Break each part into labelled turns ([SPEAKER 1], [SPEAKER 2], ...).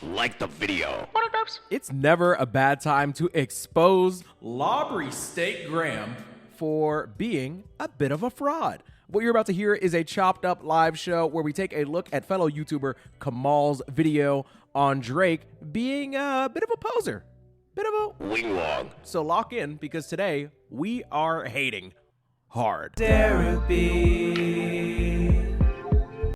[SPEAKER 1] like the video.
[SPEAKER 2] It's never a bad time to expose Lobry State Graham for being a bit of a fraud. What you're about to hear is a chopped up live show where we take a look at fellow YouTuber Kahmal's video on Drake being a bit of a poser. Bit of a
[SPEAKER 1] Wing Wong.
[SPEAKER 2] So lock in, because today we are hating hard.
[SPEAKER 3] Derapy.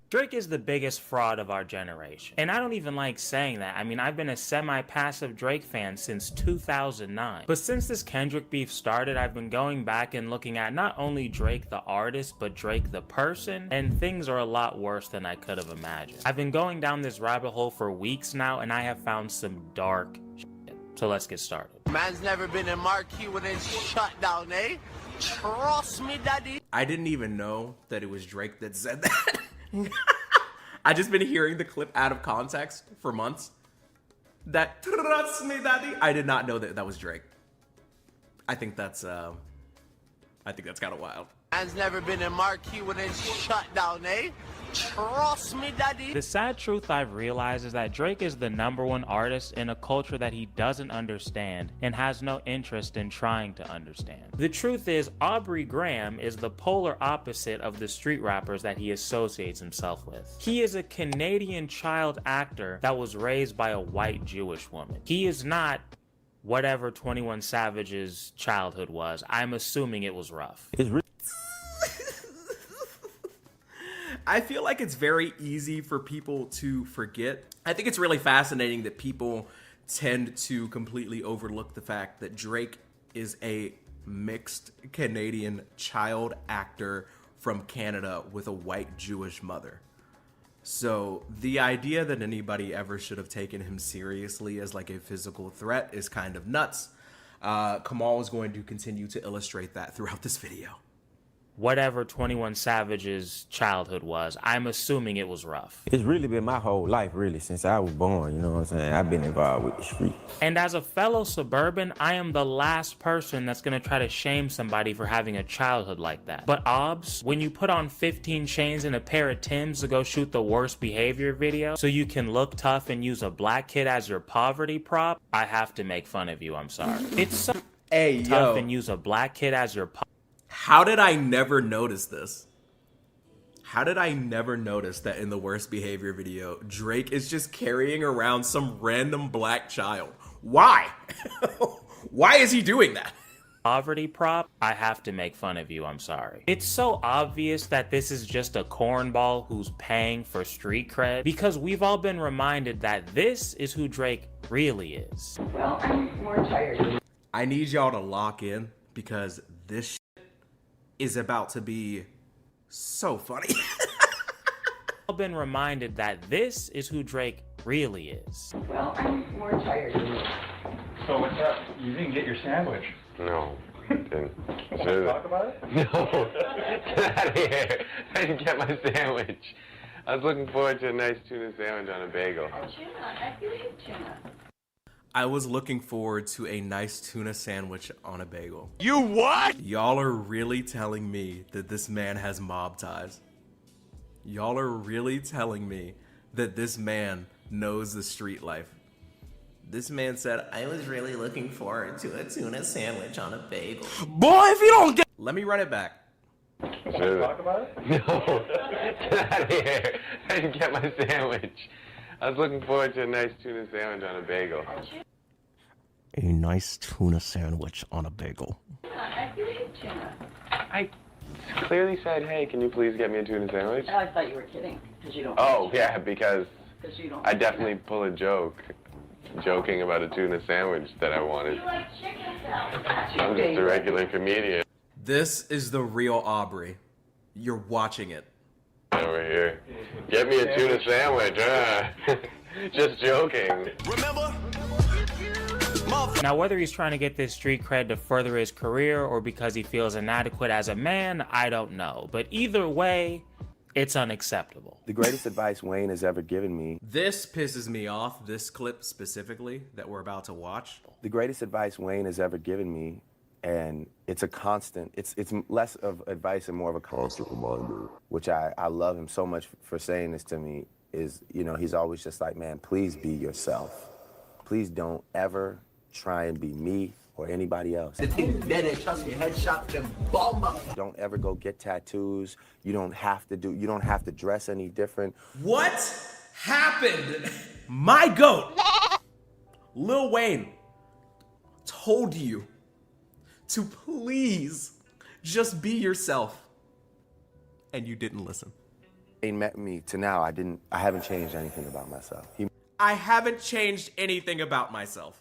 [SPEAKER 3] Drake is the biggest fraud of our generation. And I don't even like saying that. I mean, I've been a semi-passive Drake fan since 2009. But since this Kendrick beef started, I've been going back and looking at not only Drake the artist, but Drake the person, and things are a lot worse than I could have imagined. I've been going down this rabbit hole for weeks now, and I have found some dark shit. So let's get started.
[SPEAKER 4] Man's never been in marquee when it's shut down, eh? Trust me, daddy.
[SPEAKER 2] I didn't even know that it was Drake that said that. I just been hearing the clip out of context for months. That trust me, daddy. I did not know that that was Drake. I think that's kind of wild.
[SPEAKER 4] Man's never been in marquee when it's shut down, eh? Trust me, daddy.
[SPEAKER 3] The sad truth I've realized is that Drake is the #1 artist in a culture that he doesn't understand and has no interest in trying to understand. The truth is, Aubrey Graham is the polar opposite of the street rappers that he associates himself with. He is a Canadian child actor that was raised by a white Jewish woman. He is not whatever 21 Savage's childhood was. I'm assuming it was rough.
[SPEAKER 2] I feel like it's very easy for people to forget. I think it's really fascinating that people tend to completely overlook the fact that Drake is a mixed Canadian child actor from Canada with a white Jewish mother. So the idea that anybody ever should have taken him seriously as like a physical threat is kind of nuts. Kahmal is going to continue to illustrate that throughout this video.
[SPEAKER 3] Whatever 21 Savage's childhood was, I'm assuming it was rough.
[SPEAKER 5] It's really been my whole life, really, since I was born, you know what I'm saying? I've been involved with the street.
[SPEAKER 3] And as a fellow suburban, I am the last person that's gonna try to shame somebody for having a childhood like that. But Obs, when you put on 15 chains and a pair of Timbs to go shoot the worst behavior video so you can look tough and use a black kid as your poverty prop, I have to make fun of you, I'm sorry. It's so tough and use a black kid as your
[SPEAKER 2] How did I never notice this? How did I never notice that in the worst behavior video, Drake is just carrying around some random black child? Why? Why is he doing that?
[SPEAKER 3] Poverty prop, I have to make fun of you, I'm sorry. It's so obvious that this is just a cornball who's paying for street cred, because we've all been reminded that this is who Drake really is.
[SPEAKER 6] Well, I'm more tired.
[SPEAKER 2] I need y'all to lock in, because this is about to be so funny.
[SPEAKER 3] I've been reminded that this is who Drake really is.
[SPEAKER 6] Well, I'm more tired.
[SPEAKER 7] So what's up? You didn't get your sandwich.
[SPEAKER 8] No, I didn't.
[SPEAKER 7] Want to talk about it?
[SPEAKER 8] No, get out of here. I didn't get my sandwich. I was looking forward to a nice tuna sandwich on a bagel.
[SPEAKER 6] Tuna. I feel like tuna.
[SPEAKER 2] I was looking forward to a nice tuna sandwich on a bagel.
[SPEAKER 1] You what?
[SPEAKER 2] Y'all are really telling me that this man has mob ties. Y'all are really telling me that this man knows the street life. This man said, I was really looking forward to a tuna sandwich on a bagel. Boy, if you don't get... Let me run it back.
[SPEAKER 7] Want to talk about it?
[SPEAKER 8] No, get out of here. I didn't get my sandwich. I was looking forward to a nice tuna sandwich on a bagel.
[SPEAKER 1] A nice tuna sandwich on a bagel.
[SPEAKER 6] I feel like tuna.
[SPEAKER 8] I clearly said, hey, can you please get me a tuna sandwich?
[SPEAKER 6] Oh, I thought you were kidding, because you don't.
[SPEAKER 8] Oh, yeah, because
[SPEAKER 6] you don't.
[SPEAKER 8] I definitely pull a joke, joking about a tuna sandwich that I wanted.
[SPEAKER 6] You like chicken salad.
[SPEAKER 8] I'm just a regular comedian.
[SPEAKER 2] This is the real Aubrey. You're watching it.
[SPEAKER 8] Over here. Get me a tuna sandwich, Just joking.
[SPEAKER 4] Remember?
[SPEAKER 3] Now, whether he's trying to get this street cred to further his career or because he feels inadequate as a man, I don't know. But either way, it's unacceptable.
[SPEAKER 5] The greatest advice Wayne has ever given me.
[SPEAKER 2] This pisses me off, this clip specifically that we're about to watch.
[SPEAKER 5] The greatest advice Wayne has ever given me, and it's a constant, it's less of advice and more of a constant reminder, which I love him so much for saying this to me, is, he's always just like, man, please be yourself. Please don't ever try and be me or anybody else.
[SPEAKER 4] The thing dead and trust me, headshot them bomb up.
[SPEAKER 5] Don't ever go get tattoos. You don't have to dress any different.
[SPEAKER 2] What happened? My goat, Lil Wayne, told you to please just be yourself, and you didn't listen.
[SPEAKER 5] He met me to now. I haven't changed anything about myself.
[SPEAKER 2] I haven't changed anything about myself.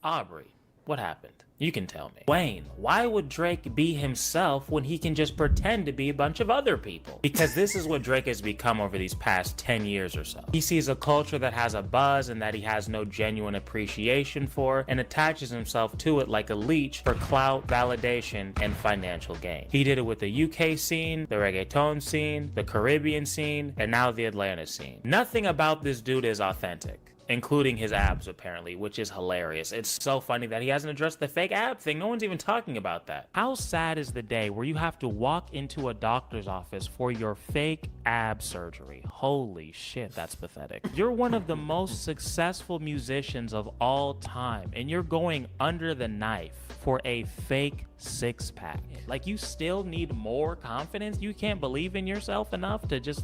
[SPEAKER 3] Aubrey, what happened? You can tell me. Wayne, why would Drake be himself when he can just pretend to be a bunch of other people? Because this is what Drake has become over these past 10 years or so. He sees a culture that has a buzz and that he has no genuine appreciation for, and attaches himself to it like a leech for clout, validation, and financial gain. He did it with the UK scene, the reggaeton scene, the Caribbean scene, and now the Atlanta scene. Nothing about this dude is authentic, including his abs, apparently, which is hilarious. It's so funny that he hasn't addressed the fake ab thing. No one's even talking about that. How sad is the day where you have to walk into a doctor's office for your fake ab surgery? Holy shit, that's pathetic. You're one of the most successful musicians of all time, and you're going under the knife for a fake six-pack. Like, you still need more confidence? You can't believe in yourself enough to just,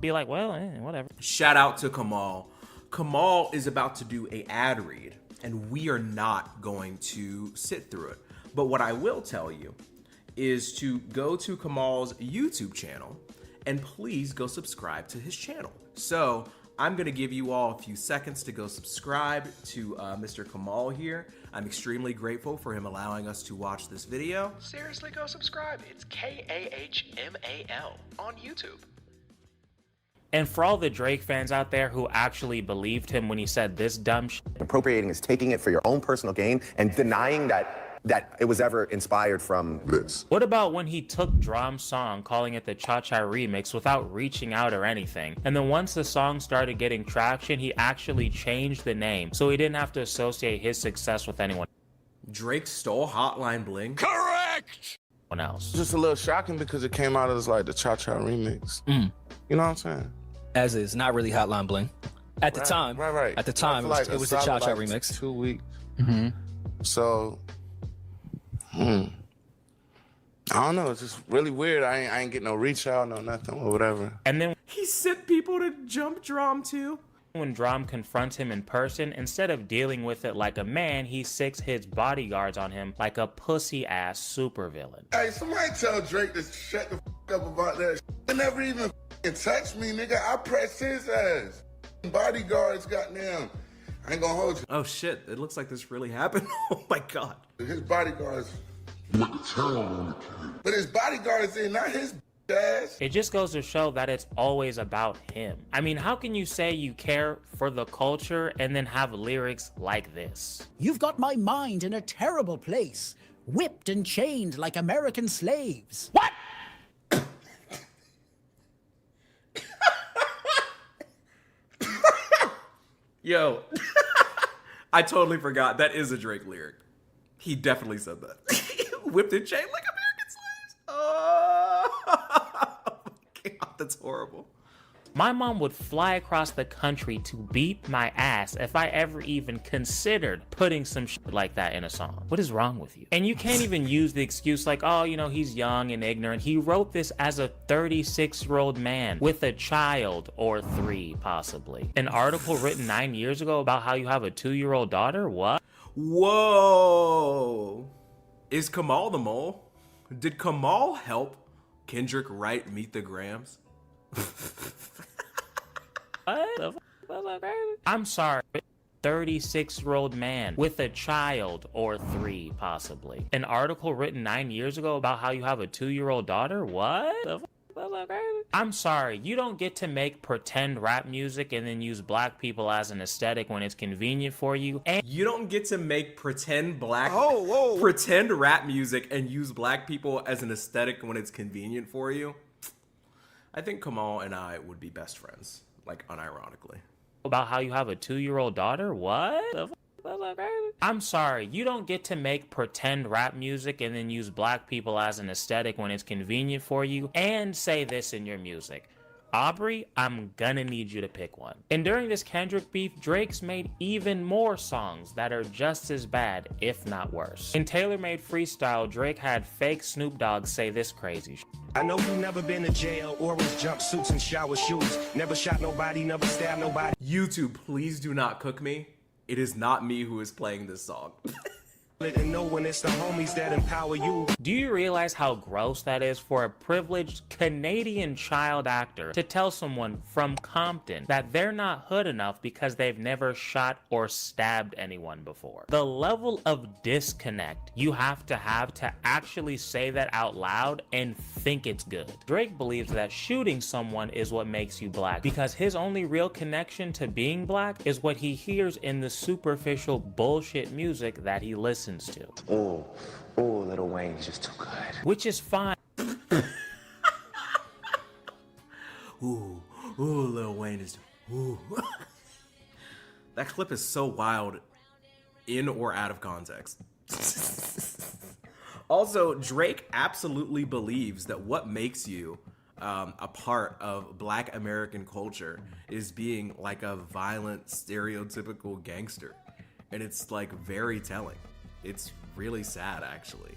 [SPEAKER 3] be like, well, whatever.
[SPEAKER 2] Shout out to Kahmal. Kahmal is about to do an ad read, and we are not going to sit through it. But what I will tell you is to go to Kahmal's YouTube channel and please go subscribe to his channel. So I'm going to give you all a few seconds to go subscribe to Mr. Kahmal here. I'm extremely grateful for him allowing us to watch this video. Seriously, go subscribe. It's Kahmal on YouTube.
[SPEAKER 3] And for all the Drake fans out there who actually believed him when he said this dumb shit.
[SPEAKER 9] Appropriating is taking it for your own personal gain and denying that it was ever inspired from this.
[SPEAKER 3] What about when he took Drum's song, calling it the Cha-Cha remix without reaching out or anything? And then once the song started getting traction, he actually changed the name so he didn't have to associate his success with anyone.
[SPEAKER 2] Drake stole Hotline Bling?
[SPEAKER 8] Correct!
[SPEAKER 3] Else.
[SPEAKER 10] Just a little shocking because it came out as the Cha-Cha remix. You know what I'm saying?
[SPEAKER 11] As is, not really Hotline Bling. At the time.
[SPEAKER 10] Right.
[SPEAKER 11] At the time, it was the Cha-Cha remix.
[SPEAKER 10] 2 weeks. So, I don't know. It's just really weird. I ain't getting no reach out, no nothing, or whatever.
[SPEAKER 3] And then
[SPEAKER 2] he sent people to jump Drum too.
[SPEAKER 3] When Drum confronts him in person, instead of dealing with it like a man, he sicks his bodyguards on him like a pussy-ass supervillain.
[SPEAKER 10] Hey, somebody tell Drake to shut the up about that. They never even touch me, nigga. I pressed his ass. Bodyguards, goddamn. I ain't gonna hold you.
[SPEAKER 2] Oh shit, it looks like this really happened. Oh my god.
[SPEAKER 10] His bodyguards went to town on the kid. But his bodyguards in, not his ass.
[SPEAKER 3] It just goes to show that it's always about him. I mean, how can you say you care for the culture and then have lyrics like this?
[SPEAKER 12] You've got my mind in a terrible place, whipped and chained like American slaves.
[SPEAKER 3] What?
[SPEAKER 2] Yo, I totally forgot. That is a Drake lyric. He definitely said that. Whipped and chained like American slaves. Oh my god, that's horrible.
[SPEAKER 3] My mom would fly across the country to beat my ass if I ever even considered putting some shit like that in a song. What is wrong with you? And you can't even use the excuse like, oh, he's young and ignorant. He wrote this as a 36-year-old man with a child or 3, possibly. An article written 9 years ago about how you have a 2-year-old daughter? What?
[SPEAKER 2] Whoa. Is Kahmal the mole? Did Kahmal help Kendrick write Meet the Grams?
[SPEAKER 3] I'm sorry. 36-year-old man with a child or 3, possibly. An article written 9 years ago about how you have a 2-year-old daughter? What? I'm sorry, you don't get to make pretend rap music and then use black people as an aesthetic when it's convenient for you. And
[SPEAKER 2] you don't get to make pretend rap music and use black people as an aesthetic when it's convenient for you. I think Kahmal and I would be best friends, unironically.
[SPEAKER 3] About how you have a 2-year-old daughter? What? I'm sorry, you don't get to make pretend rap music and then use black people as an aesthetic when it's convenient for you and say this in your music. Aubrey, I'm gonna need you to pick one. And during this Kendrick beef, Drake's made even more songs that are just as bad, if not worse. In Taylor Made Freestyle, Drake had fake Snoop Dogg say this crazy shit.
[SPEAKER 13] I know you never been to jail, orange jumpsuits and shower shoes. Never shot nobody, never stabbed nobody.
[SPEAKER 2] YouTube, please do not cook me. It is not me who is playing this song.
[SPEAKER 13] And know when it's the homies that empower you.
[SPEAKER 3] Do you realize how gross that is for a privileged Canadian child actor to tell someone from Compton that they're not hood enough because they've never shot or stabbed anyone before? The level of disconnect you have to actually say that out loud and think it's good. Drake believes that shooting someone is what makes you black because his only real connection to being black is what he hears in the superficial bullshit music that he listens to.
[SPEAKER 8] Oh, Lil Wayne's just too good.
[SPEAKER 3] Which is fine.
[SPEAKER 2] Ooh, Lil Wayne is. Ooh. That clip is so wild, in or out of context. Also, Drake absolutely believes that what makes you a part of Black American culture is being like a violent, stereotypical gangster, and it's like very telling. It's really sad, actually.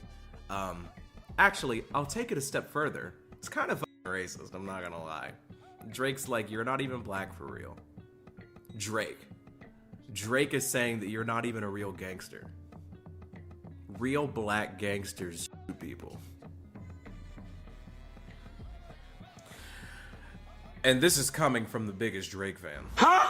[SPEAKER 2] Actually, I'll take it a step further. It's kind of fucking racist, I'm not gonna lie. Drake's like, you're not even black for real. Drake is saying that you're not even a real gangster. Real black gangsters shoot people. And this is coming from the biggest Drake fan.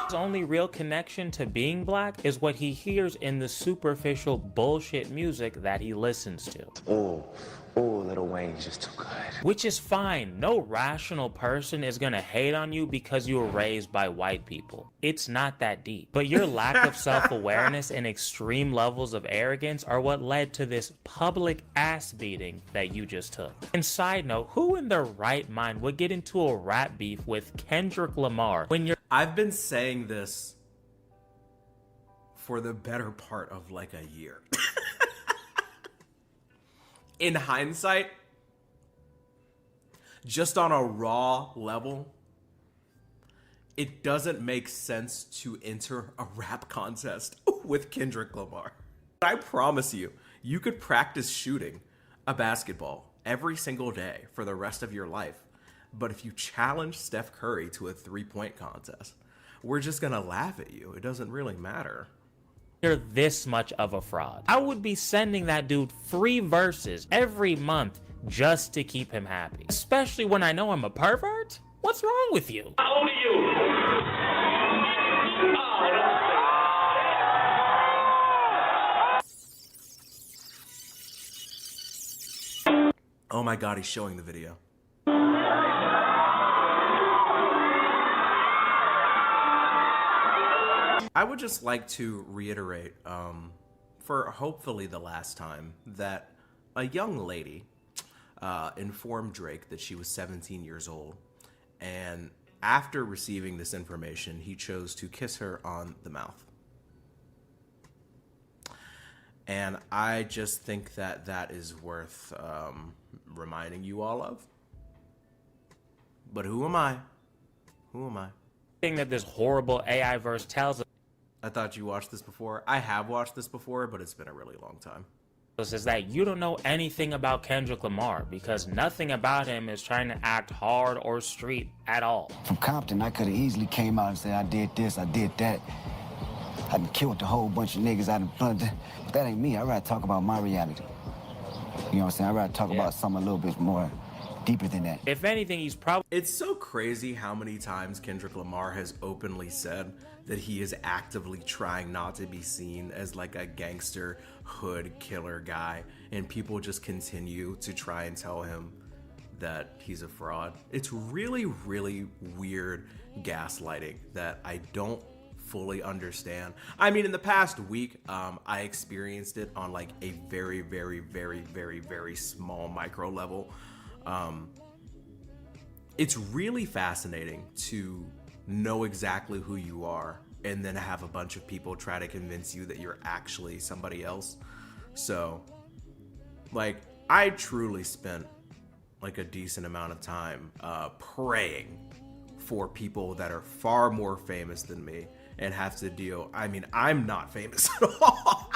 [SPEAKER 3] His only real connection to being black is what he hears in the superficial bullshit music that he listens to.
[SPEAKER 8] Oh, Lil Wayne's just too good.
[SPEAKER 3] Which is fine. No rational person is gonna hate on you because you were raised by white people. It's not that deep. But your lack of self-awareness and extreme levels of arrogance are what led to this public ass beating that you just took. And side note, who in their right mind would get into a rap beef with Kendrick Lamar when you're—
[SPEAKER 2] I've been saying this for the better part of like a year. In hindsight, just on a raw level, it doesn't make sense to enter a rap contest with Kendrick Lamar. I promise you, you could practice shooting a basketball every single day for the rest of your life. But if you challenge Steph Curry to a three-point contest, we're just gonna laugh at you. It doesn't really matter.
[SPEAKER 3] You're this much of a fraud. I would be sending that dude free verses every month just to keep him happy. Especially when I know I'm a pervert? What's wrong with you?
[SPEAKER 14] How old are you?
[SPEAKER 2] Oh my god, he's showing the video. I would just like to reiterate, for hopefully the last time, that a young lady informed Drake that she was 17 years old, and after receiving this information, he chose to kiss her on the mouth. And I just think that that is worth reminding you all of. But who am I? Who am I?
[SPEAKER 3] Thing that this horrible AI verse tells us.
[SPEAKER 2] I thought you watched this before. I have watched this before, but it's been a really long time.
[SPEAKER 3] Is that you don't know anything about Kendrick Lamar because nothing about him is trying to act hard or street at all.
[SPEAKER 15] From Compton, I could have easily came out and said, I did this, I did that. I done killed a whole bunch of niggas out in front. But that ain't me. I'd rather talk about my reality. You know what I'm saying? I'd rather talk about something a little bit more deeper than that.
[SPEAKER 3] If anything, he's probably...
[SPEAKER 2] It's so crazy how many times Kendrick Lamar has openly said that he is actively trying not to be seen as like a gangster hood killer guy, and people just continue to try and tell him that he's a fraud. It's really, really weird gaslighting that I don't fully understand. I mean, in the past week, I experienced it on like a very, very, very, very, very small micro level. It's really fascinating to know exactly who you are and then have a bunch of people try to convince you that you're actually somebody else. So, like, I truly spent like a decent amount of time praying for people that are far more famous than me and have to deal. I mean, I'm not famous at all.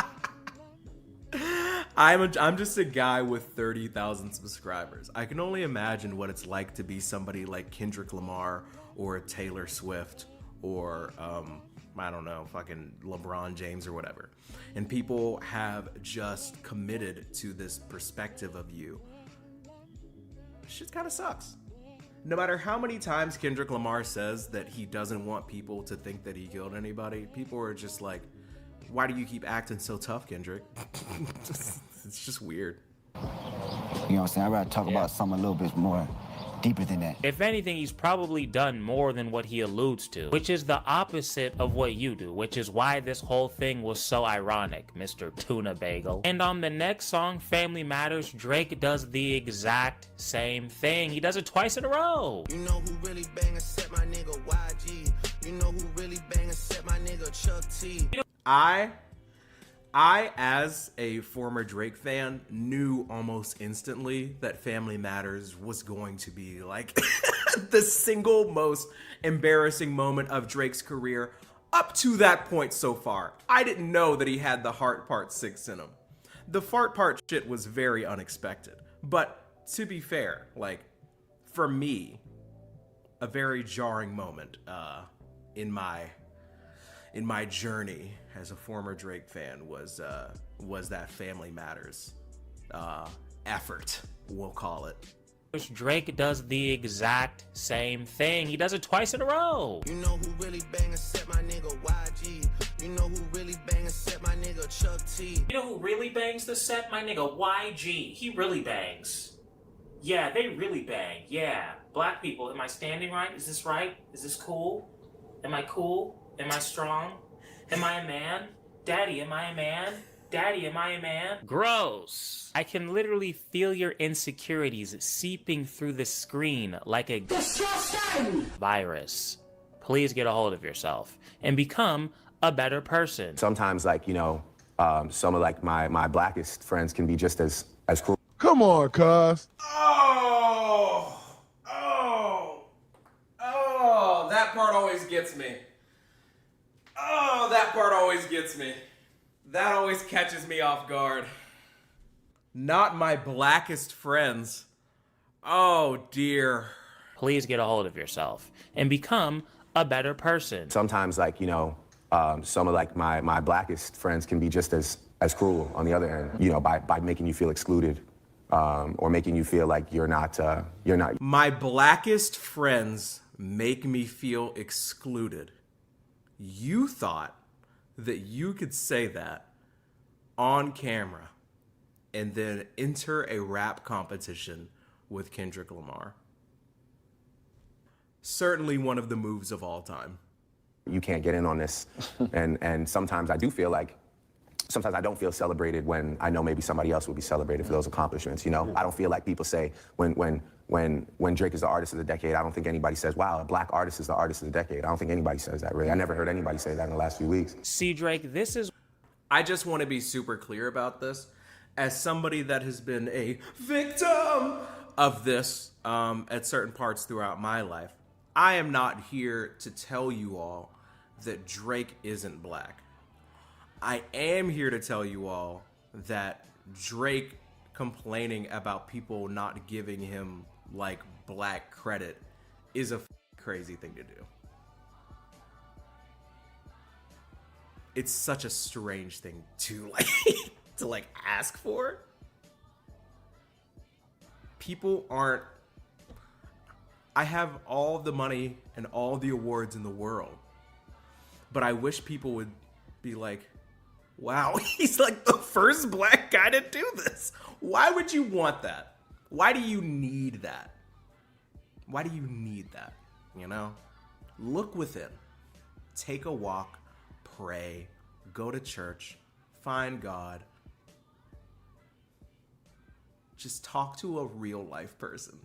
[SPEAKER 2] I'm just a guy with 30,000 subscribers. I can only imagine what it's like to be somebody like Kendrick Lamar or Taylor Swift or I don't know, fucking LeBron James or whatever. And people have just committed to this perspective of you. Shit kind of sucks. No matter how many times Kendrick Lamar says that he doesn't want people to think that he killed anybody, people are just like, why do you keep acting so tough, Kendrick? It's just weird.
[SPEAKER 15] You know what I'm saying? I'd rather talk about something a little bit more deeper than that.
[SPEAKER 3] If anything, he's probably done more than what he alludes to, which is the opposite of what you do, which is why this whole thing was so ironic, Mr. Tuna Bagel. And on the next song, Family Matters, Drake does the exact same thing. He does it twice in a row.
[SPEAKER 13] You know who really bang and set my nigga YG. You know who really bang and set my nigga Chuck T.
[SPEAKER 2] I, as a former Drake fan, knew almost instantly that Family Matters was going to be like the single most embarrassing moment of Drake's career up to that point so far. I didn't know that he had the Heart Part 6 in him. The fart part shit was very unexpected. But to be fair, like, for me, a very jarring moment in my journey as a former Drake fan was that Family Matters effort, we'll call it.
[SPEAKER 3] Drake does the exact same thing. He does it twice in a row.
[SPEAKER 13] You know who really bang and set my nigga YG. You know who really bang and set my nigga Chuck T.
[SPEAKER 3] You know who really bangs the set? My nigga YG. He really bangs. Yeah, they really bang. Yeah. Black people, am I standing right? Is this right? Is this cool? Am I cool? Am I strong? Am I a man? Daddy, am I a man? Daddy, am I a man? Gross. I can literally feel your insecurities seeping through the screen like a virus. Please get a hold of yourself and become a better person.
[SPEAKER 5] Sometimes, like, you know, some of like my blackest friends can be just as cruel.
[SPEAKER 10] Come on, cuz.
[SPEAKER 2] Oh, that part always gets me. Oh, that part always gets me. That always catches me off guard. Not my blackest friends. Oh, dear.
[SPEAKER 3] Please get a hold of yourself and become a better person.
[SPEAKER 5] Sometimes, like, you know, some of like my blackest friends can be just as cruel on the other end, you know, by making you feel excluded, or making you feel like you're not.
[SPEAKER 2] My blackest friends make me feel excluded. You thought that you could say that on camera and then enter a rap competition with Kendrick Lamar. Certainly one of the moves of all time.
[SPEAKER 5] You can't get in on this. and sometimes I do feel like, sometimes I don't feel celebrated when I know maybe somebody else will be celebrated for those accomplishments, you know? I don't feel like people say, when Drake is the artist of the decade, I don't think anybody says, wow, a black artist is the artist of the decade. I don't think anybody says that, really. I never heard anybody say that in the last few weeks.
[SPEAKER 3] See, Drake, this is...
[SPEAKER 2] I just want to be super clear about this. As somebody that has been a victim of this at certain parts throughout my life, I am not here to tell you all that Drake isn't black. I am here to tell you all that Drake complaining about people not giving him like black credit is a crazy thing to do. It's such a strange thing to like ask for. People aren't. I have all the money and all the awards in the world, but I wish people would be like, wow, he's like the first black guy to do this. Why would you want that? Why do you need that? Why do you need that? You know? Look within. Take a walk, pray, go to church, find God. Just talk to a real life person.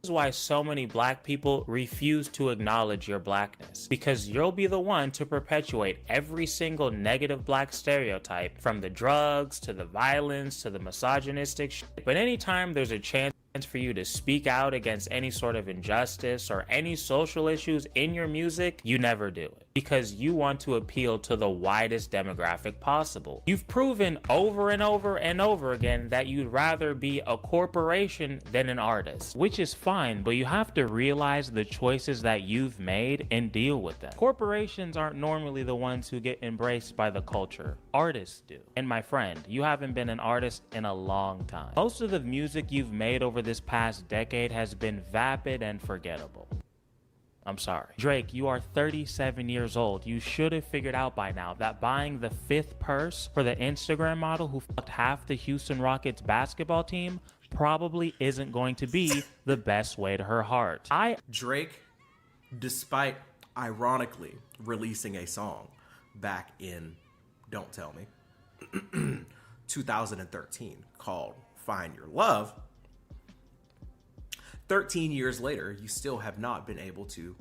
[SPEAKER 3] This is why so many black people refuse to acknowledge your blackness, because you'll be the one to perpetuate every single negative black stereotype, from the drugs to the violence to the misogynistic shit. But anytime there's a chance for you to speak out against any sort of injustice or any social issues in your music, you never do it because you want to appeal to the widest demographic possible. You've proven over and over and over again that you'd rather be a corporation than an artist, which is fine, but you have to realize the choices that you've made and deal with them. Corporations aren't normally the ones who get embraced by the culture. Artists do. And my friend, you haven't been an artist in a long time. Most of the music you've made over this past decade has been vapid and forgettable. I'm sorry. Drake, you are 37 years old. You should have figured out by now that buying the 5th purse for the Instagram model who fucked half the Houston Rockets basketball team probably isn't going to be the best way to her heart.
[SPEAKER 2] Drake, despite ironically releasing a song back in, don't tell me, 2013 called Find Your Love, 13 years later, you still have not been able to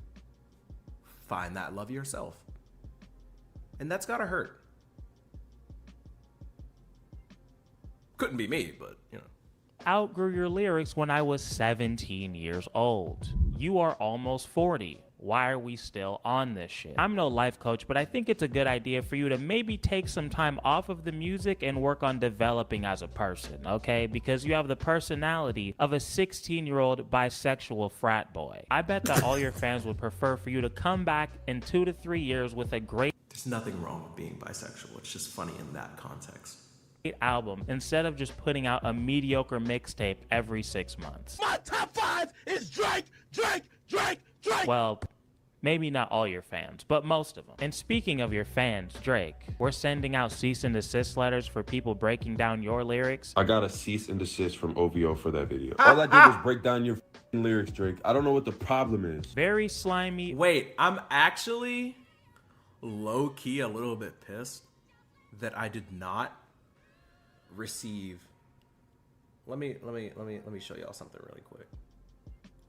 [SPEAKER 2] find that love yourself. And that's gotta hurt. Couldn't be me, but, you know.
[SPEAKER 3] Outgrew your lyrics when I was 17 years old. You are almost 40. Why are we still on this shit? I'm no life coach, but I think it's a good idea for you to maybe take some time off of the music and work on developing as a person, okay? Because you have the personality of a 16-year-old bisexual frat boy. I bet that all your fans would prefer for you to come back in 2 to 3 years with a great...
[SPEAKER 2] There's nothing wrong with being bisexual. It's just funny in that context.
[SPEAKER 3] Album instead of just putting out a mediocre mixtape every 6 months.
[SPEAKER 4] My top 5 is Drake, Drake, Drake, Drake.
[SPEAKER 3] Well, maybe not all your fans, but most of them. And speaking of your fans, Drake, we're sending out cease and desist letters for people breaking down your lyrics.
[SPEAKER 14] I got a cease and desist from OVO for that video. All I did was break down your lyrics, Drake. I don't know what the problem is.
[SPEAKER 3] Very slimy.
[SPEAKER 2] Wait, I'm actually low-key a little bit pissed that I did not receive. Let me show y'all something really quick.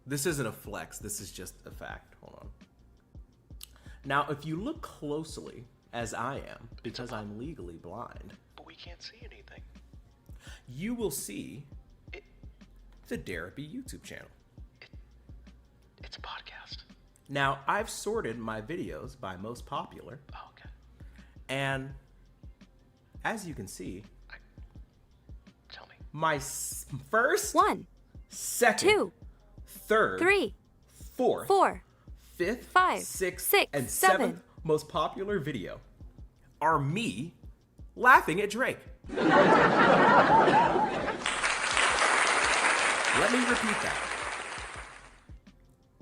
[SPEAKER 2] This isn't a flex, this is just a fact. Hold on. Now, if you look closely, as I am, because I'm legally blind,
[SPEAKER 16] but we can't see anything,
[SPEAKER 2] you will see the Derapy YouTube channel.
[SPEAKER 16] It's a podcast.
[SPEAKER 2] Now, I've sorted my videos by most popular.
[SPEAKER 16] Oh, okay.
[SPEAKER 2] And as you can see,
[SPEAKER 16] tell me.
[SPEAKER 2] My first,
[SPEAKER 17] 1,
[SPEAKER 2] second,
[SPEAKER 17] 2,
[SPEAKER 2] 3rd,
[SPEAKER 17] 3,
[SPEAKER 2] 4th,
[SPEAKER 17] 4,
[SPEAKER 2] 5th,
[SPEAKER 17] 5,
[SPEAKER 2] 6th, and
[SPEAKER 17] 7.
[SPEAKER 2] 7th most popular video are me laughing at Drake. Let me repeat that.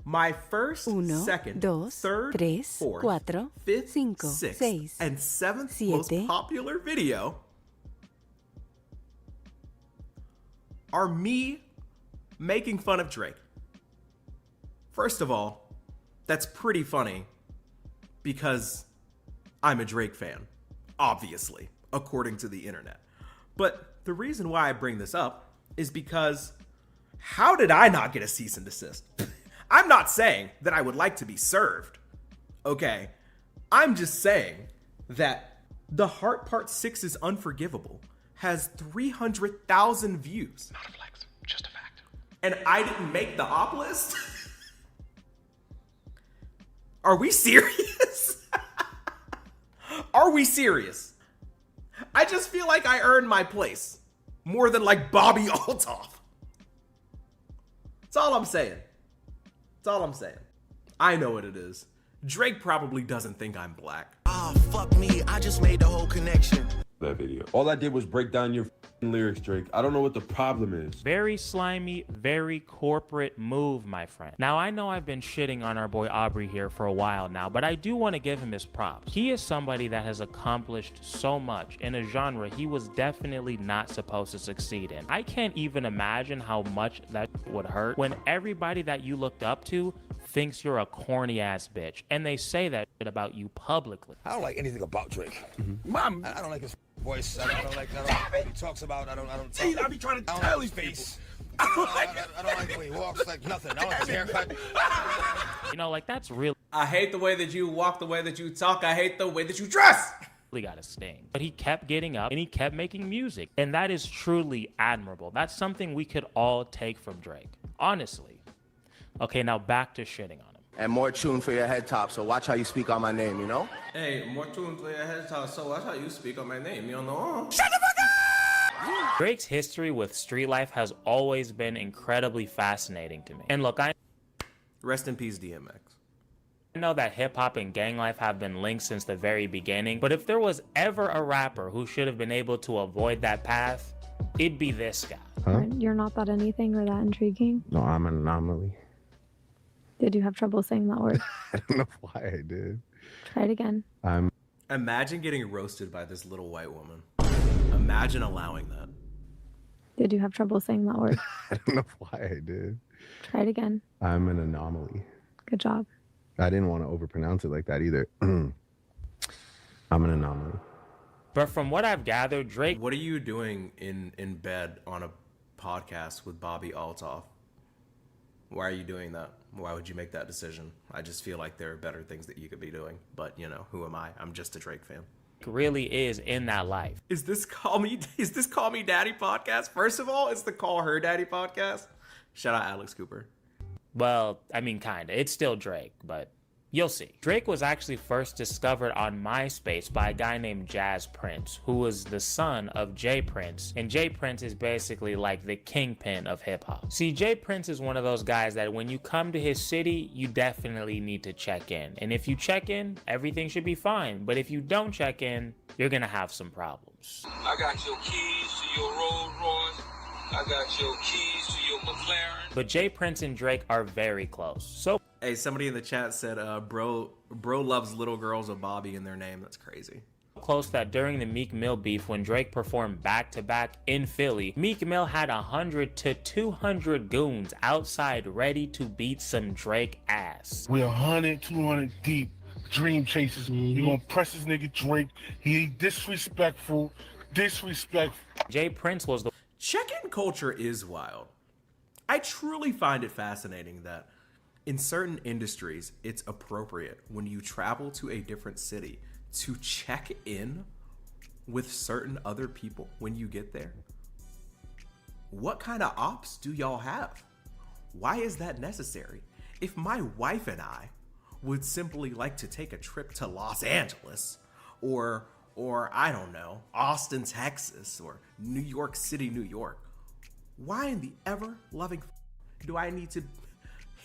[SPEAKER 2] My first,
[SPEAKER 17] 1,
[SPEAKER 2] second,
[SPEAKER 17] 2,
[SPEAKER 2] 3rd,
[SPEAKER 17] 3,
[SPEAKER 2] 4th,
[SPEAKER 17] 4,
[SPEAKER 2] 5th,
[SPEAKER 17] 5,
[SPEAKER 2] 6th,
[SPEAKER 17] 6,
[SPEAKER 2] and 7th
[SPEAKER 17] 7,
[SPEAKER 2] most popular video are me making fun of Drake. First of all, that's pretty funny because I'm a Drake fan, obviously, according to the internet. But the reason why I bring this up is because how did I not get a cease and desist? I'm not saying that I would like to be served, okay? I'm just saying that The Heart Part 6 is Unforgivable has 300,000 views.
[SPEAKER 16] Not a flex, just a fact.
[SPEAKER 2] And I didn't make the op list? Are we serious? Are we serious? I just feel like I earned my place more than like Bobby Altoff. That's all I'm saying. That's all I'm saying. I know what it is. Drake probably doesn't think I'm black.
[SPEAKER 4] Ah, fuck me. I just made the whole connection.
[SPEAKER 14] That video. All I did was break down your lyrics, Drake. I don't know what the problem is.
[SPEAKER 3] Very slimy, very corporate move, my friend. Now, I know I've been shitting on our boy Aubrey here for a while now, but I do want to give him his props. He is somebody that has accomplished so much in a genre he was definitely not supposed to succeed in. I can't even imagine how much that would hurt when everybody that you looked up to thinks you're a corny ass bitch, and they say that shit about you publicly.
[SPEAKER 18] I don't like anything about Drake. Mom, I don't like his voice. I don't like what he talks about. I don't.
[SPEAKER 4] See, I be trying to tell these people.
[SPEAKER 18] I don't like the way he walks, like nothing. I don't like his haircut.
[SPEAKER 3] You know, like that's real.
[SPEAKER 2] I hate the way that you walk, the way that you talk. I hate the way that you dress.
[SPEAKER 3] got a sting. But he kept getting up and he kept making music. And that is truly admirable. That's something we could all take from Drake. Honestly. Okay, now back to shitting on him.
[SPEAKER 9] And more tune for your head top, so watch how you speak on my name, you know?
[SPEAKER 2] Hey, more tune for your head top, so watch how you speak on my name, you know?
[SPEAKER 3] Drake's history with street life has always been incredibly fascinating to me. And look,
[SPEAKER 2] Rest in peace, DMX.
[SPEAKER 3] I know that hip-hop and gang life have been linked since the very beginning, but if there was ever a rapper who should have been able to avoid that path, it'd be this guy.
[SPEAKER 17] Huh? You're not that anything or that intriguing?
[SPEAKER 14] No, I'm an anomaly.
[SPEAKER 17] Did you have trouble saying that word?
[SPEAKER 14] I don't know why I did.
[SPEAKER 17] Try it again.
[SPEAKER 2] Imagine getting roasted by this little white woman. Imagine allowing that.
[SPEAKER 17] Did you have trouble saying that word?
[SPEAKER 14] I don't know why I did.
[SPEAKER 17] Try it again.
[SPEAKER 14] I'm an anomaly.
[SPEAKER 17] Good job.
[SPEAKER 14] I didn't want to overpronounce it like that either. I'm an anomaly.
[SPEAKER 3] But from what I've gathered, Drake...
[SPEAKER 2] What are you doing in bed on a podcast with Bobby Altoff? Why are you doing that? Why would you make that decision? I just feel like there are better things that you could be doing. But, you know, who am I? I'm just a Drake fan.
[SPEAKER 3] Really is in that life.
[SPEAKER 2] Is this Call Me Daddy podcast? First of all, it's the Call Her Daddy podcast. Shout out Alex Cooper.
[SPEAKER 3] Well, I mean, kinda. It's still Drake, but you'll see. Drake was actually first discovered on MySpace by a guy named Jazz Prince, who was the son of Jay Prince, and Jay Prince is basically like the kingpin of hip-hop. See, Jay Prince is one of those guys that when you come to his city, you definitely need to check in. And if you check in, everything should be fine. But if you don't check in, you're gonna have some problems.
[SPEAKER 19] I got your keys to your Rolls Royce. I got your keys to your McLaren.
[SPEAKER 3] But Jay Prince and Drake are very close. So,
[SPEAKER 2] hey, somebody in the chat said, bro loves little girls with Bobby in their name. That's crazy.
[SPEAKER 3] Close that during the Meek Mill beef, when Drake performed back-to-back in Philly, Meek Mill had 100 to 200 goons outside ready to beat some Drake ass.
[SPEAKER 20] We're 100, 200 deep. Dream chasers. You gonna press this nigga Drake. He disrespectful.
[SPEAKER 3] Jay Prince was the...
[SPEAKER 2] Check-in culture is wild. I truly find it fascinating that in certain industries, it's appropriate when you travel to a different city to check in with certain other people when you get there. What kind of ops do y'all have? Why is that necessary? If my wife and I would simply like to take a trip to Los Angeles or I don't know, Austin, Texas, or New York City, New York, why in the ever-loving do I need to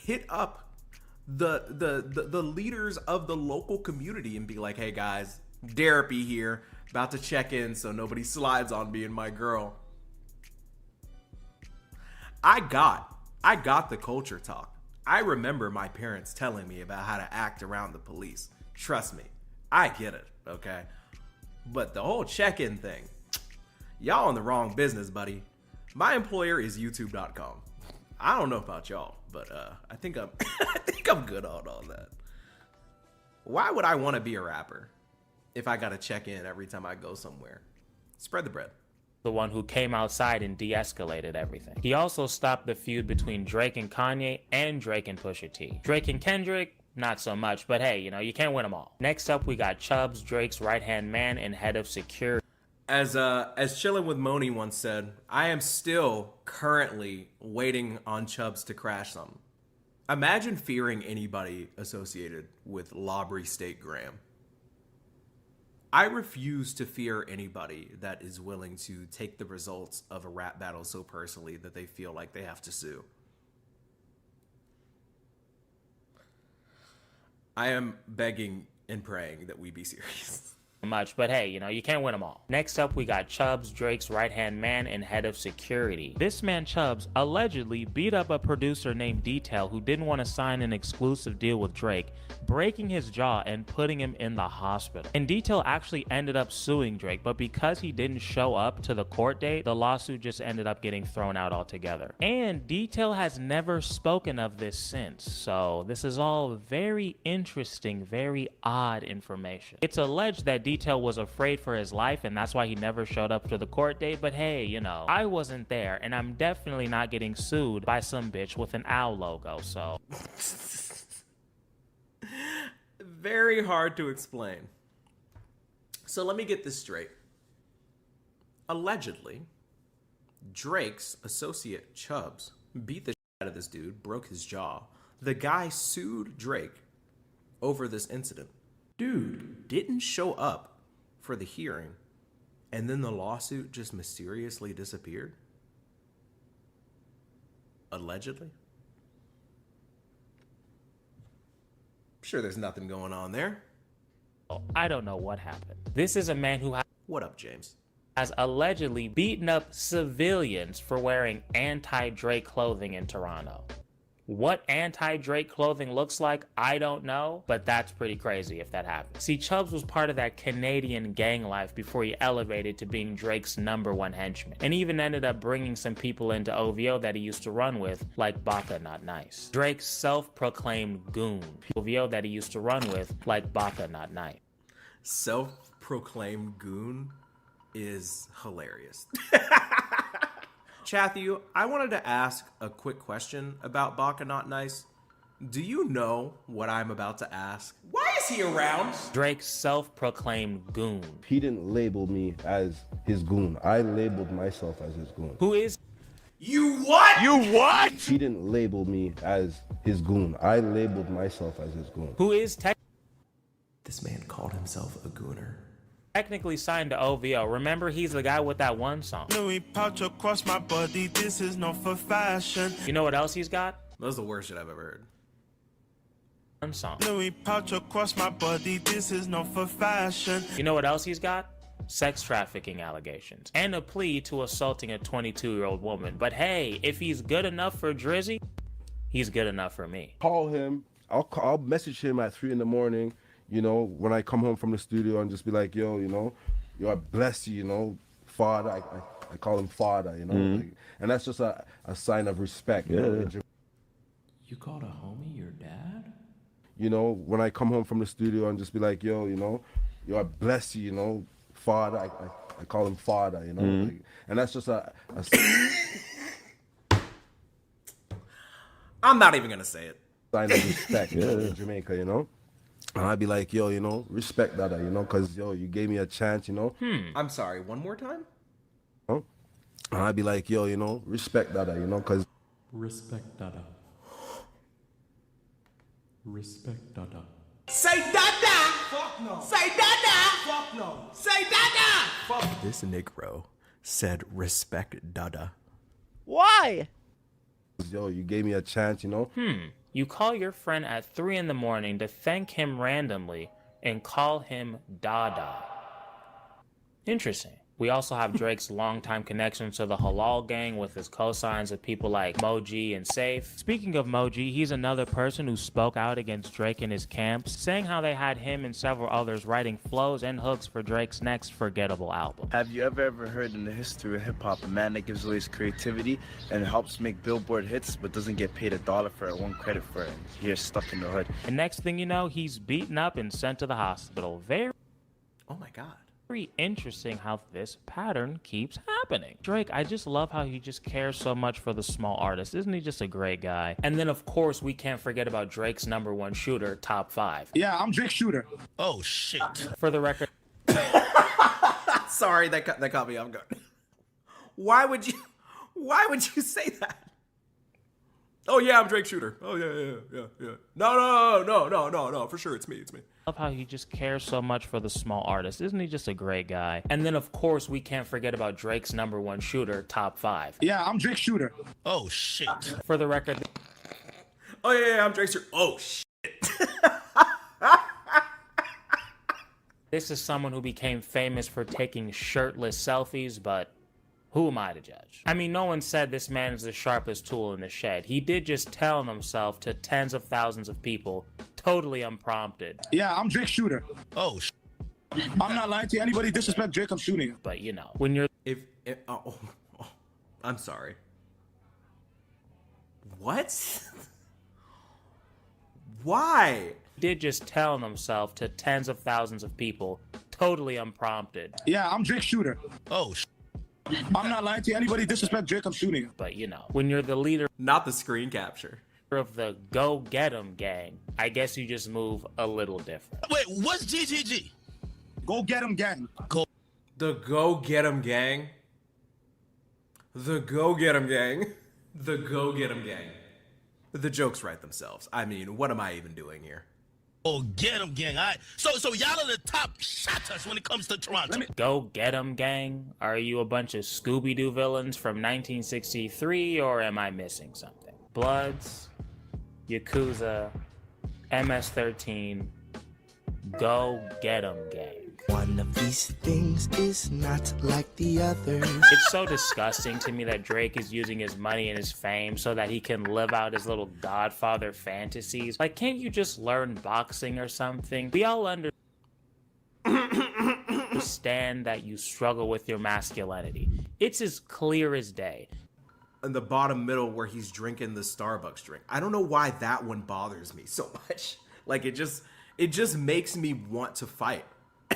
[SPEAKER 2] hit up the leaders of the local community and be like, hey guys, Derapy here, about to check in so nobody slides on me and my girl? I got the culture talk. I remember my parents telling me about how to act around the police. Trust me, I get it, okay? But the whole check-in thing, y'all in the wrong business, buddy. My employer is YouTube.com. I don't know about y'all, but I think I'm good on all that. Why would I want to be a rapper if I gotta check in every time I go somewhere? Spread the bread.
[SPEAKER 3] The one who came outside and de-escalated everything. He also stopped the feud between Drake and Kanye and Drake and Pusha T. Drake and Kendrick, not so much, but hey, you know, you can't win them all. Next up, we got Chubbs, Drake's right-hand man and head of security.
[SPEAKER 2] As Chillin' with Moni once said, I am still currently waiting on Chubbs to crash something. Imagine fearing anybody associated with Labrie State Graham. I refuse to fear anybody that is willing to take the results of a rap battle so personally that they feel like they have to sue. I am begging and praying that we be serious.
[SPEAKER 3] Much, but hey, you know, you can't win them all. Next up, we got Chubbs, Drake's right-hand man and head of security. This man, Chubbs, allegedly beat up a producer named Detail who didn't want to sign an exclusive deal with Drake, breaking his jaw and putting him in the hospital. And Detail actually ended up suing Drake, but because he didn't show up to the court date, the lawsuit just ended up getting thrown out altogether. And Detail has never spoken of this since, so this is all very interesting, very odd information. It's alleged that Detail was afraid for his life and that's why he never showed up to the court date, but hey, you know, I wasn't there and I'm definitely not getting sued by some bitch with an owl logo, so.
[SPEAKER 2] Very hard to explain. So let me get this straight. Allegedly, Drake's associate Chubbs beat the shit out of this dude, broke his jaw. The guy sued Drake over this incident. Dude didn't show up for the hearing, and then the lawsuit just mysteriously disappeared. Allegedly. I'm sure there's nothing going on there.
[SPEAKER 3] I don't know what happened. This is a man who
[SPEAKER 2] What up, James?
[SPEAKER 3] has allegedly beaten up civilians for wearing anti-Drake clothing in Toronto. What anti-Drake clothing looks like, I don't know, but that's pretty crazy if that happened. See, Chubbs was part of that Canadian gang life before he elevated to being Drake's #1 henchman, and even ended up bringing some people into OVO that he used to run with, like Baka Not Nice. Drake's self-proclaimed goon. OVO that he used to run with, like Baka Not Nice.
[SPEAKER 2] Self-proclaimed goon is hilarious. Chathu, I wanted to ask a quick question about Baka Not Nice. Do you know what I'm about to ask? Why is he around?
[SPEAKER 3] Drake's self-proclaimed goon.
[SPEAKER 21] He didn't label me as his goon. I labeled myself as his goon.
[SPEAKER 3] Who is?
[SPEAKER 2] You what?
[SPEAKER 21] You what? He didn't label me as his goon. I labeled myself as his goon.
[SPEAKER 3] Who is
[SPEAKER 2] This man called himself a gooner.
[SPEAKER 3] Technically signed to OVO. Remember, he's the guy with that one song.
[SPEAKER 13] Louis pouch across my body, this is not for fashion.
[SPEAKER 3] You know what else he's got?
[SPEAKER 2] That's the worst shit I've ever heard.
[SPEAKER 3] One song.
[SPEAKER 13] Louis pouch across my body, this is not for fashion.
[SPEAKER 3] You know what else he's got? Sex trafficking allegations. And a plea to assaulting a 22-year-old woman. But hey, if he's good enough for Drizzy, he's good enough for me.
[SPEAKER 21] Call him. I'll message him at 3 in, you know, when I come home from the studio and just be like, yo, you know, I bless you, you know, father. I call him father, you know. Like, and that's just a sign of respect.
[SPEAKER 1] Yeah.
[SPEAKER 2] You called a homie your dad?
[SPEAKER 21] You know, when I come home from the studio and just be like, yo, you know, I bless you, you know, father. I call him father, you know. Like, and that's just a
[SPEAKER 2] I'm not even gonna say it.
[SPEAKER 21] sign of respect in Jamaica, you know. And I'd be like, yo, you know, respect that, you know, because, yo, you gave me a chance, you know.
[SPEAKER 2] I'm sorry, one more time?
[SPEAKER 21] And I'd be like, yo, you know, respect that, you know, because...
[SPEAKER 22] Respect Dada. Respect Dada.
[SPEAKER 2] Say Dada! Fuck no! Say Dada! Fuck no! Say Dada! Fuck. This Negro said respect Dada.
[SPEAKER 21] Why? Yo, you gave me a chance, you know.
[SPEAKER 3] You call your friend at 3 in to thank him randomly and call him Dada. Interesting. We also have Drake's longtime connection to the Halal gang with his cosigns of people like Moji and Safe. Speaking of Moji, he's another person who spoke out against Drake in his camps, saying how they had him and several others writing flows and hooks for Drake's next forgettable album.
[SPEAKER 23] Have you ever heard in the history of hip-hop a man that gives away his creativity and helps make Billboard hits but doesn't get paid $1 for it, one credit for it? He's stuck in the hood.
[SPEAKER 3] And next thing you know, he's beaten up and sent to the hospital.
[SPEAKER 2] Oh my God.
[SPEAKER 3] Very interesting how this pattern keeps happening. Drake, I just love how he just cares so much for the small artists. Isn't he just a great guy? And then, of course, we can't forget about Drake's #1 shooter, top 5.
[SPEAKER 18] Yeah, I'm Drake Shooter. Oh, shit.
[SPEAKER 3] For the record...
[SPEAKER 2] Sorry, that caught me off guard. Why would you say that? Oh yeah, I'm Drake Shooter. Oh yeah. No, for sure, it's me.
[SPEAKER 3] Love how he just cares so much for the small artists. Isn't he just a great guy? And then, of course, we can't forget about Drake's #1 shooter, top 5.
[SPEAKER 18] Yeah, I'm Drake Shooter. Oh, shit.
[SPEAKER 3] For the record...
[SPEAKER 2] Oh yeah, I'm Drake Shooter. Oh shit.
[SPEAKER 3] This is someone who became famous for taking shirtless selfies, but who am I to judge? I mean, no one said this man is the sharpest tool in the shed. He did just tell himself to tens of thousands of people, totally unprompted.
[SPEAKER 18] Yeah, I'm Drake Shooter. Oh, I'm not lying to you. Anybody disrespect Drake, I'm shooting.
[SPEAKER 3] But, you know, when you're...
[SPEAKER 2] I'm sorry. What? Why?
[SPEAKER 3] Did just tell himself to tens of thousands of people, totally unprompted.
[SPEAKER 18] Yeah, I'm Drake Shooter. Oh, I'm not lying to you. Anybody disrespect Drake, I'm shooting.
[SPEAKER 3] But, you know, when you're the leader...
[SPEAKER 2] Not the screen capture.
[SPEAKER 3] ...of the Go Get 'Em gang, I guess you just move a little different.
[SPEAKER 18] Wait, what's GGG? Go get him, gang. Go.
[SPEAKER 2] The Go Get 'em Gang. The Go Get 'em Gang. The Go Get 'em Gang. The jokes write themselves. I mean, what am I even doing here?
[SPEAKER 18] Oh, get him, gang. All right. So y'all are the top shotters when it comes to Toronto.
[SPEAKER 3] Go Get 'em Gang? Are you a bunch of Scooby-Doo villains from 1963, or am I missing something? Bloods, Yakuza, MS-13, Go Get 'em Gang.
[SPEAKER 6] One of these things is not like the others.
[SPEAKER 3] It's so disgusting to me that Drake is using his money and his fame so that he can live out his little Godfather fantasies. Like, can't you just learn boxing or something? We all understand that you struggle with your masculinity. It's as clear as day.
[SPEAKER 2] In the bottom middle where he's drinking the Starbucks drink. I don't know why that one bothers me so much. Like, it just makes me want to fight.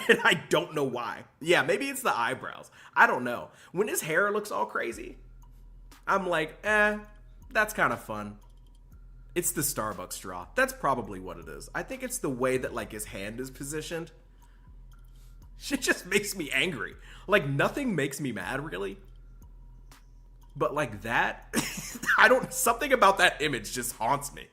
[SPEAKER 2] And I don't know why. Yeah, maybe it's the eyebrows. I don't know. When his hair looks all crazy, I'm like, that's kind of fun. It's the Starbucks straw. That's probably what it is. I think it's the way that, like, his hand is positioned. Shit just makes me angry. Like, nothing makes me mad, really. But, like, that, something about that image just haunts me.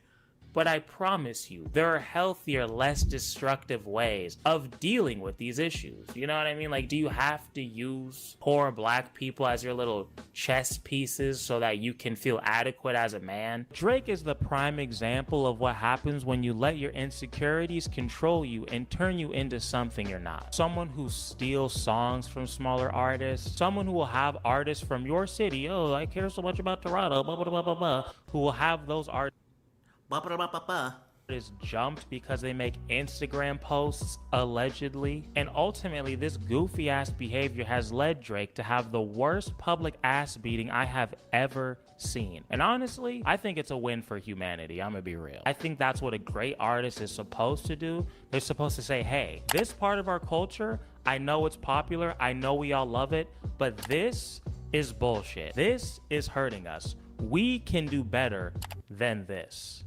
[SPEAKER 3] But I promise you, there are healthier, less destructive ways of dealing with these issues. You know what I mean? Like, do you have to use poor black people as your little chess pieces so that you can feel adequate as a man? Drake is the prime example of what happens when you let your insecurities control you and turn you into something you're not. Someone who steals songs from smaller artists, someone who will have artists from your city, oh, I care so much about Toronto, blah, blah, blah, blah, blah, who will have those artists is jumped because they make Instagram posts, allegedly. And ultimately, this goofy ass behavior has led Drake to have the worst public ass beating I have ever seen. And honestly, I think it's a win for humanity. I'm gonna be real. I think that's what a great artist is supposed to do. They're supposed to say, hey, this part of our culture, I know it's popular, I know we all love it, but this is bullshit. This is hurting us. We can do better than this.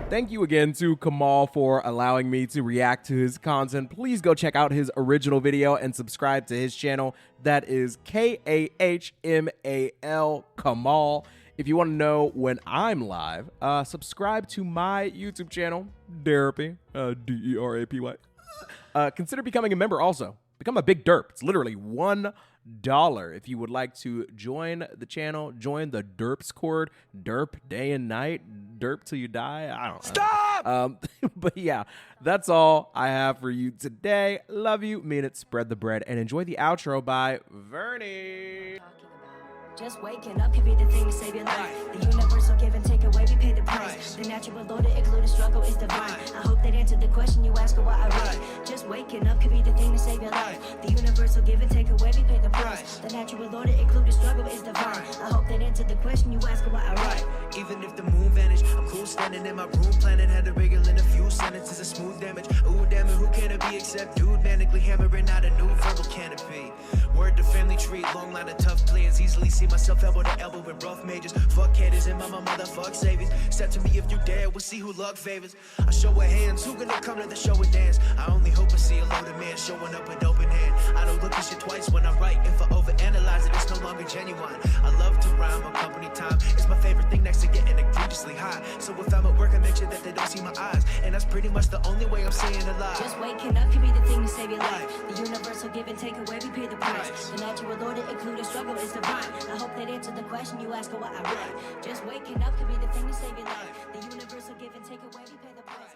[SPEAKER 2] Thank you again to Kahmal for allowing me to react to his content. Please go check out his original video and subscribe to his channel. That is Kahmal, Kahmal. If you want to know when I'm live, subscribe to my YouTube channel, Derapy, D-E-R-A-P-Y. Consider becoming a member also. Become a big derp. It's literally $1 if you would like to join the channel, join the derps cord, derp day and night, derp till you die. I don't know. Stop! But yeah, that's all I have for you today. Love you, mean it, spread the bread, and enjoy the outro by Vernie.
[SPEAKER 7] Just waking up could be the thing to save your life. The universal give and take away, we pay the price. The natural law to include a struggle is divine. I hope that answered the question you ask or why I write. Just waking up could be the thing to save your life. The universal give and take away, we pay the price. The natural law to include a struggle is divine. I hope that answered the question you ask or why I write.
[SPEAKER 6] Even if the moon vanished, I'm cool standing in my room planning how to wriggle in a few sentences of smooth damage. Ooh, damn it, who can it be except dude manically hammering out a new verbal canopy. Word to family tree, long line of tough players. Easily see myself elbow to elbow with rough majors. Fuck haters and mama motherfuck saviors. Step to me if you dare, we'll see who luck favors. I show of hands, who gonna come to the show and dance? I only hope I see a loaded man showing up with open hand. I don't look at shit twice when I write. If I overanalyze it, it's no longer genuine. I love to rhyme, on company time. It's my favorite thing next to getting egregiously high. So if I'm at work, I make sure that they don't see my eyes. And that's pretty much the only way I'm saying a lie.
[SPEAKER 7] Just waking up could be the thing to save your life. The universal give and take away, we pay the price. The natural law to include a struggle is divine. I hope that answered the question you ask or what I write. Just waking up could be the thing to save your life. The universal give and take away, we pay the price.